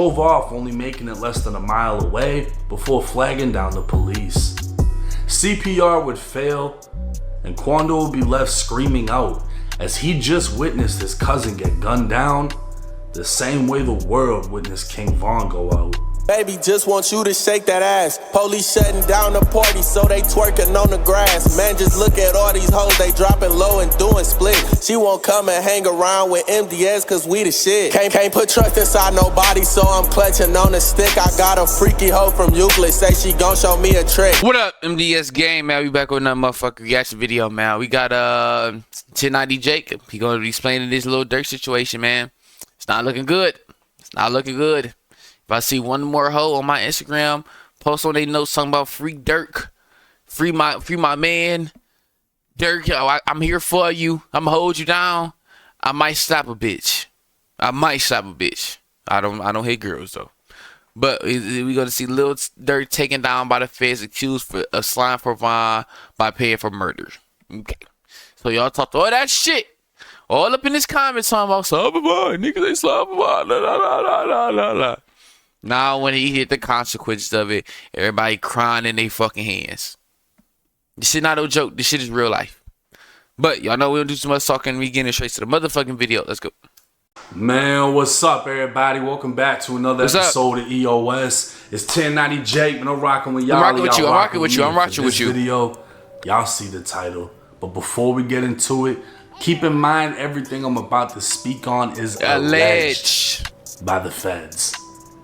drove off, only making it less than a mile away before flagging down the police. CPR would fail, and Quando would be left screaming out as he just witnessed his cousin get gunned down the same way the world witnessed King Von go out. Baby, just want you to shake that ass. Police shutting down the party, so they twerking on the grass. Man, just look at all these hoes, they dropping low and doing split. She won't come and hang around with MDS, cause we the shit. Can't put trust inside nobody, so I'm clutching on the stick. I got a freaky hoe from Euclid, say she gon' show me a trick. What up, MDS gang, man? We back with another motherfucking reaction video, man. We got 1090 Jacob. He gonna be explaining this little Durk situation, man. It's not looking good. It's not looking good. If I see one more hoe on my Instagram post on their notes talking about free Durk, free my man, Durk, I'm here for you, I'm gonna hold you down, I might slap a bitch. I don't hate girls though. But we gonna see Lil Durk taken down by the feds, accused of slime for Von by paying for murder. Okay, so y'all talked all that shit all up in this comments talking about slime for Von, niggas they slime for Von, la la la la la la. Now when he hit the consequences of it, everybody crying in their fucking hands. This shit not no joke. This shit is real life. But y'all know we don't do too much talking. We getting straight to the motherfucking video. Let's go. Man, what's up, everybody? Welcome back to another episode of EOS. It's 1090 Jake, and I'm rocking with y'all. I'm rocking with you. I'm rocking with you. I'm rocking with you. Video, y'all see the title. But before we get into it, keep in mind everything I'm about to speak on is alleged by the feds.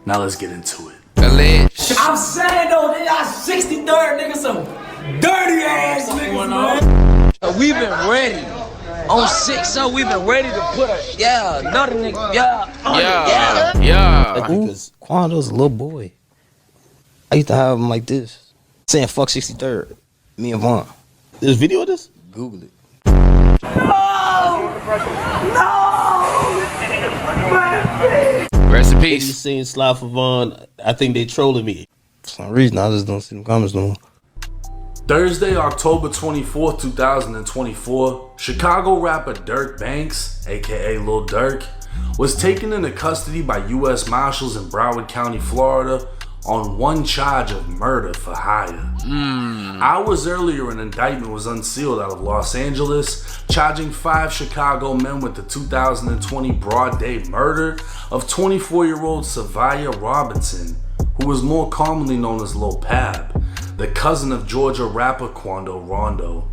Now let's get into it. Alleged. I'm saying though, they got 63rd niggas, some dirty ass niggas, man. We've been ready. On 6, so we've been ready to put another nigga, yeah. Because Quando's a little boy. I used to have him like this, saying fuck 63rd, me and Von. There's video of this? Google it. Rest in You peace. seen Slide for Von? I think they trolling me. For some reason, I just don't see them comments no more. Thursday, October 24th, 2024, Chicago rapper Durk Banks, aka Lil Durk, was taken into custody by U.S. Marshals in Broward County, Florida, on one charge of murder for hire. Hours earlier, an indictment was unsealed out of Los Angeles, charging 5 Chicago men with the 2020 broad day murder of 24-year-old Savia Robinson, who was more commonly known as Lil Pab, the cousin of Georgia rapper Quando Rondo.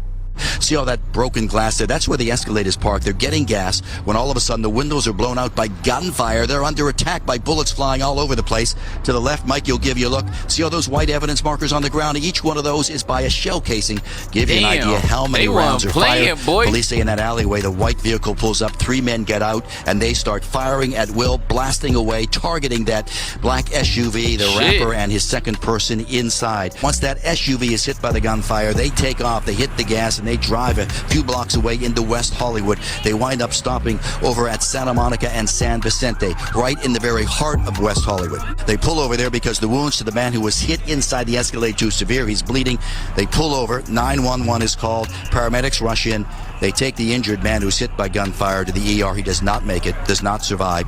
See all that broken glass there? That's where the Escalade is parked. They're getting gas when all of a sudden the windows are blown out by gunfire. They're under attack by bullets flying all over the place. To the left, Mike, you'll give you a look. See all those white evidence markers on the ground? Each one of those is by a shell casing. Give you an idea how many rounds are fired. Police say in that alleyway, the white vehicle pulls up. 3 men get out, and they start firing at will, blasting away, targeting that black SUV, the rapper and his second person inside. Once that SUV is hit by the gunfire, they take off, they hit the gas, and they drive a few blocks away into West Hollywood. They wind up stopping over at Santa Monica and San Vicente, right in the very heart of West Hollywood. They pull over there because the wounds to the man who was hit inside the Escalade too severe. He's bleeding. They pull over. 911 is called. Paramedics rush in. They take the injured man who's hit by gunfire to the ER. He does not make it, does not survive.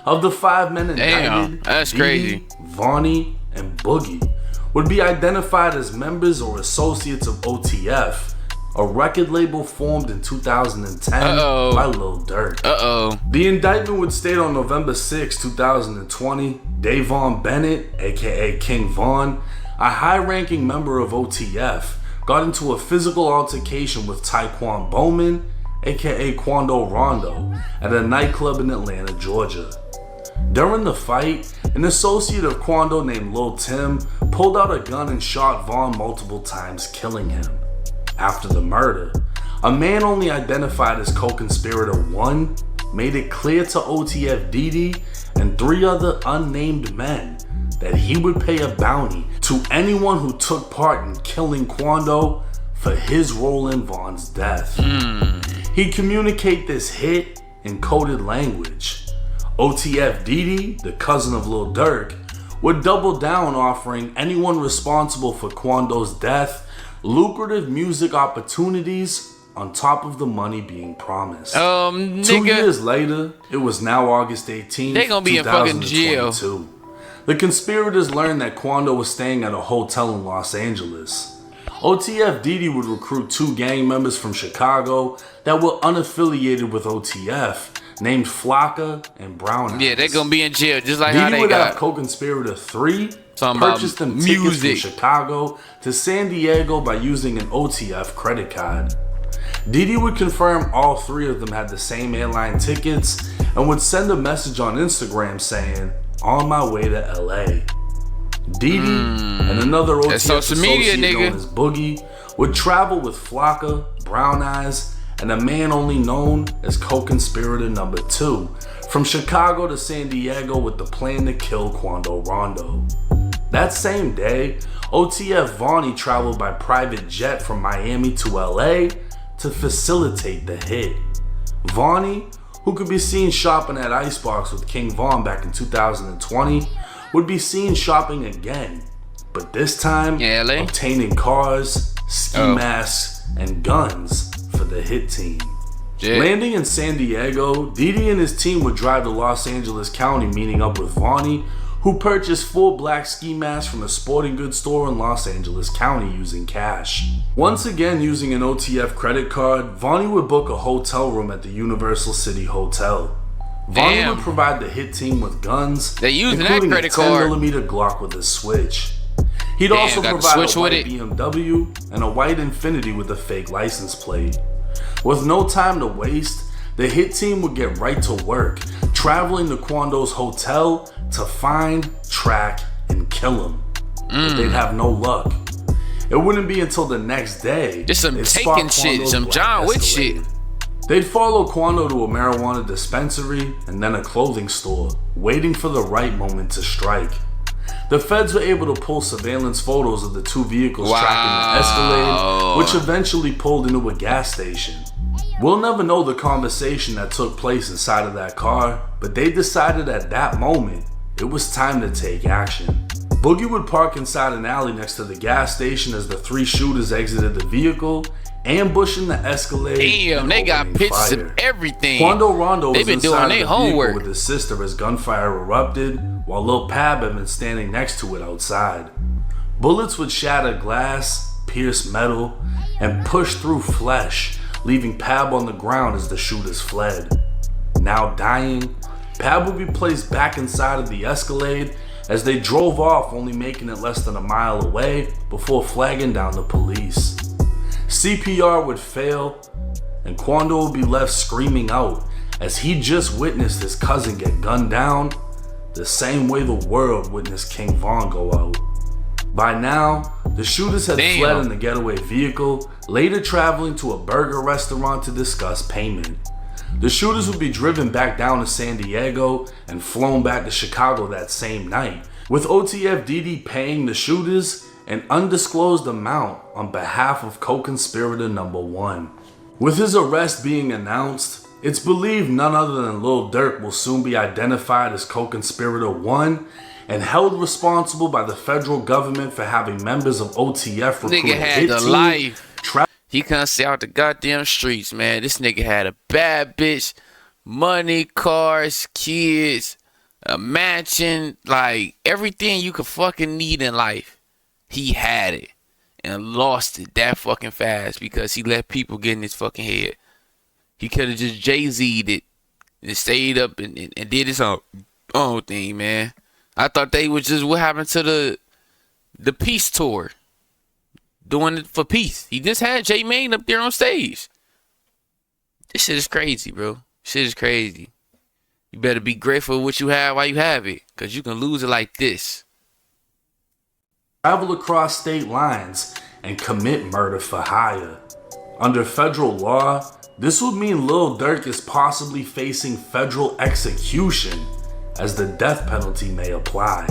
Of the 5 men indicted, that's crazy. Vonnie and Boogie would be identified as members or associates of OTF, a record label formed in 2010 by Lil Durk. The indictment would state on November 6, 2020, Davon Bennett, aka King Von, a high-ranking member of OTF, got into a physical altercation with Taekwon Bowman, aka Quando Rondo, at a nightclub in Atlanta, Georgia. During the fight, an associate of Quando named Lil Tim pulled out a gun and shot Von multiple times, killing him. After the murder, a man only identified as co-conspirator 1 made it clear to OTF Didi and 3 other unnamed men that he would pay a bounty to anyone who took part in killing Quando for his role in Von's death. He'd communicate this hit in coded language. OTF Didi, the cousin of Lil Durk, would double down, offering anyone responsible for Quando's death lucrative music opportunities on top of the money being promised. 2 years later, it was now August 18th, they gonna be in fucking jail. The conspirators learned that Quando was staying at a hotel in Los Angeles. OTF Didi would recruit 2 gang members from Chicago that were unaffiliated with OTF, named Flocka and Brown Eyes. Yeah, they're gonna be in jail just like Didi how they would got. have co-conspirator 3 Talking purchase about them tickets from music. Chicago to San Diego by using an OTF credit card. Didi would confirm all 3 of them had the same airline tickets and would send a message on Instagram saying, "On my way to LA." Didi and another OTF social media, associate nigga. known as Boogie would travel with Flocka, Brown Eyes, and a man only known as co-conspirator number 2 from Chicago to San Diego with the plan to kill Quando Rondo. That same day, OTF Vonnie traveled by private jet from Miami to LA to facilitate the hit. Vonnie, who could be seen shopping at Icebox with King Von back in 2020, would be seen shopping again, but this time obtaining cars, ski masks, and guns for the hit team. Yeah. Landing in San Diego, Didi and his team would drive to Los Angeles County, meeting up with Vonnie, who purchased 4 black ski masks from a sporting goods store in Los Angeles County using cash. Once again using an OTF credit card, Vonnie would book a hotel room at the Universal City Hotel. Vonnie would provide the hit team with guns, they using including that credit a 10 card. millimeter Glock with a switch. He'd also got the provide switch a with white it. BMW and a white Infiniti with a fake license plate. With no time to waste, the hit team would get right to work, traveling to Quando's hotel to find, track, and kill him. But they'd have no luck. It wouldn't be until the next day Just some they'd taking spot shit, Quando's some black John Wick Escalade. shit. They'd follow Quando to a marijuana dispensary and then a clothing store, waiting for the right moment to strike. The feds were able to pull surveillance photos of the 2 vehicles tracking the Escalade, which eventually pulled into a gas station. We'll never know the conversation that took place inside of that car, but they decided at that moment it was time to take action. Boogie would park inside an alley next to the gas station as the 3 shooters exited the vehicle, ambushing the Escalade. Damn, they got pictures of everything. Quando Rondo They was been inside doing of their the vehicle homework. with his sister as gunfire erupted, while Lil Pab had been standing next to it outside. Bullets would shatter glass, pierce metal, and push through flesh, leaving Pab on the ground as the shooters fled. Now dying, Pab would be placed back inside of the Escalade as they drove off, only making it less than a mile away before flagging down the police. CPR would fail, and Quando would be left screaming out as he just witnessed his cousin get gunned down the same way the world witnessed King Von go out. By now, the shooters had fled in the getaway vehicle, later traveling to a burger restaurant to discuss payment. The shooters would be driven back down to San Diego and flown back to Chicago that same night, with OTF Didi paying the shooters an undisclosed amount on behalf of co-conspirator number 1. With his arrest being announced, it's believed none other than Lil Durk will soon be identified as co-conspirator 1 and held responsible by the federal government for having members of OTF recruit Nigga a had hit the team, life. He couldn't stay out the goddamn streets, man. This nigga had a bad bitch, money, cars, kids, a mansion, like everything you could fucking need in life. He had it and lost it that fucking fast because he let people get in his fucking head. He could have just Jay-Z'd it and stayed up and did his own thing, man. I thought they was just what happened to the peace tour. Doing it for peace. He just had J Mane up there on stage. This shit is crazy, bro. Shit is crazy. You better be grateful for what you have while you have it, because you can lose it like this. Travel across state lines and commit murder for hire. Under federal law, this would mean Lil Durk is possibly facing federal execution, as the death penalty may apply.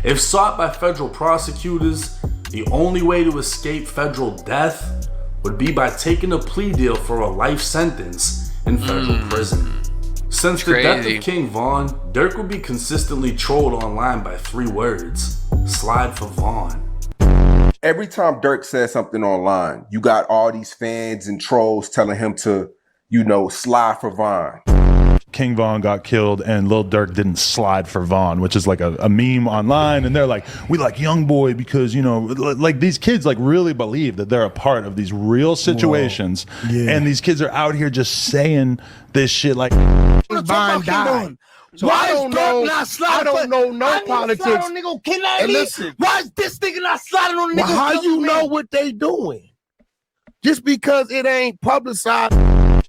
If sought by federal prosecutors, the only way to escape federal death would be by taking a plea deal for a life sentence in federal prison. Since the death of King Von, Durk would be consistently trolled online by 3 words: slide for Von. Every time Durk says something online, you got all these fans and trolls telling him to, slide for Von. King Von got killed and Lil Durk didn't slide for Von, which is like a meme online, and they're like, we like Young Boy because, you know, like these kids like really believe that they're a part of these real situations. Yeah. And these kids are out here just saying this shit like Von died. So I don't know no politics. And listen, why is this nigga not sliding on the nigga? How you know what they doing? Just because it ain't publicized.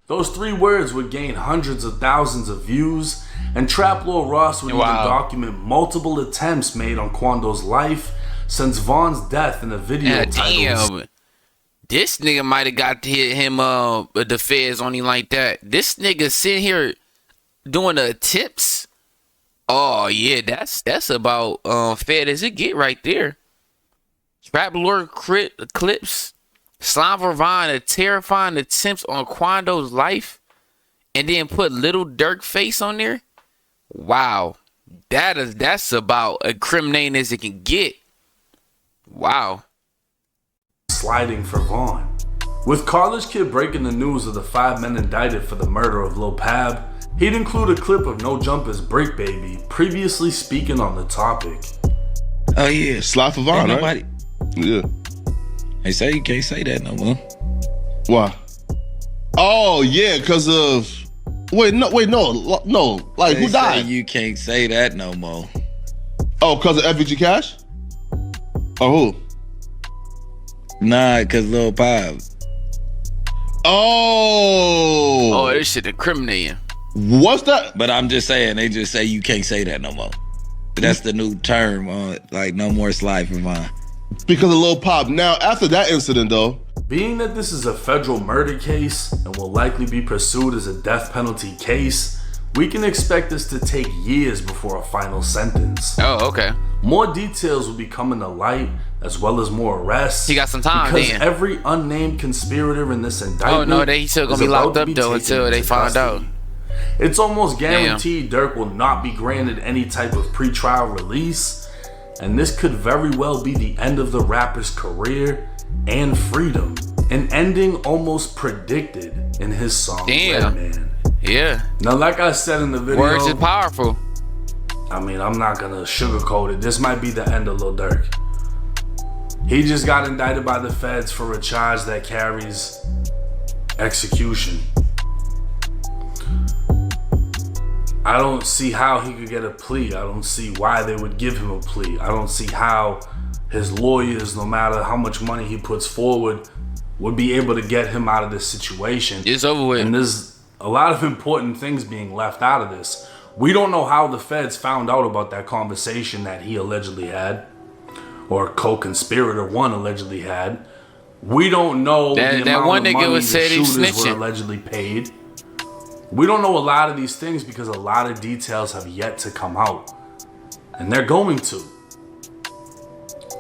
Those 3 words would gain hundreds of thousands of views, and Trap Lord Ross would even document multiple attempts made on Quando's life since Von's death in the video titles. Damn. This nigga might have got to hit him the feds on him like that. This nigga sitting here doing the tips. Oh yeah, that's about fed as it get right there. Trap Lord clips. Slime for Von, a terrifying attempts on Quando's life, and then put Little Durk face on there. Wow, that's about incriminating as it can get. Wow. Sliding for Von. With College Kid breaking the news of the 5 men indicted for the murder of Lil Pab, he'd include a clip of No Jumper's Brick Baby previously speaking on the topic. Oh yeah, Slide for Von, right? Yeah. They say you can't say that no more. Why? Oh yeah, because of no. Like, who died? You can't say that no more. Oh, because of FBG Cash? Or who? Nah, because Lil Pab. Oh, this shit incriminating. What's that? But I'm just saying, they just say you can't say that no more. That's the new term on like no more slide for Von. Because of Lil Pop. Now, after that incident, though, being that this is a federal murder case and will likely be pursued as a death penalty case, we can expect this to take years before a final sentence. Oh, okay. More details will be coming to light, as well as more arrests. He got some time, because then. every unnamed conspirator in this indictment. Oh no, he's still gonna be locked up though until they find out. It's almost guaranteed Durk will not be granted any type of pre-trial release. And this could very well be the end of the rapper's career and freedom. An ending almost predicted in his song, Red Man. Yeah. Now, like I said in the video, words is powerful. I mean, I'm not gonna sugarcoat it. This might be the end of Lil Durk. He just got indicted by the feds for a charge that carries execution. I don't see how he could get a plea. I don't see why they would give him a plea. I don't see how his lawyers, no matter how much money he puts forward, would be able to get him out of this situation. It's over with. And there's a lot of important things being left out of this. We don't know how the feds found out about that conversation that he allegedly had, or co-conspirator one allegedly had. We don't know the amount of money the shooters were allegedly paid. We don't know a lot of these things because a lot of details have yet to come out. And they're going to.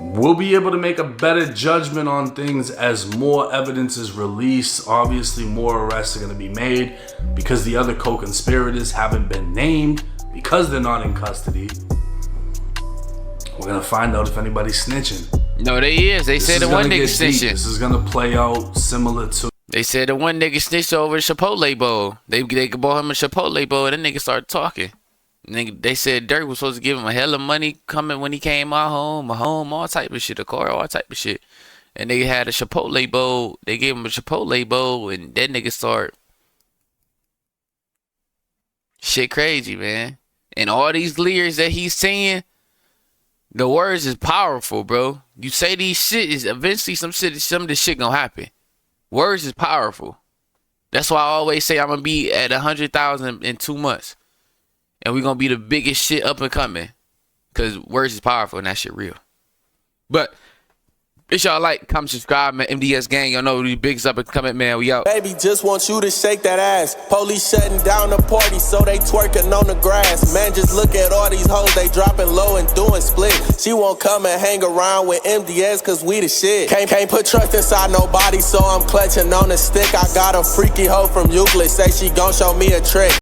We'll be able to make a better judgment on things as more evidence is released. Obviously, more arrests are going to be made because the other co-conspirators haven't been named because they're not in custody. We're going to find out if anybody's snitching. No, they is. They said the one nigga snitching. This is going to play out similar to... They said the one nigga snitched over Chipotle bowl. They bought him a Chipotle bowl, and that nigga started talking. They said Durk was supposed to give him a hell of money coming when he came out home, all type of shit, a car, all type of shit. And they had a Chipotle bowl. They gave him a Chipotle bowl, and that nigga started shit crazy, man. And all these lyrics that he's saying, the words is powerful, bro. You say these shit is eventually some of this shit gonna happen. Words is powerful. That's why I always say I'm gonna be at 100,000 in 2 months, and we're gonna be the biggest shit up and coming, cause words is powerful and that shit real. But if y'all like, comment, subscribe, man. MDS gang, y'all know these bigs up and coming, man. We out. Baby, just want you to shake that ass. Police shutting down the party, so they twerking on the grass. Man, just look at all these hoes, they dropping low and doing split. She won't come and hang around with MDS, cause we the shit. Can't put trust inside nobody, so I'm clutching on the stick. I got a freaky hoe from Euclid, say she gon' show me a trick.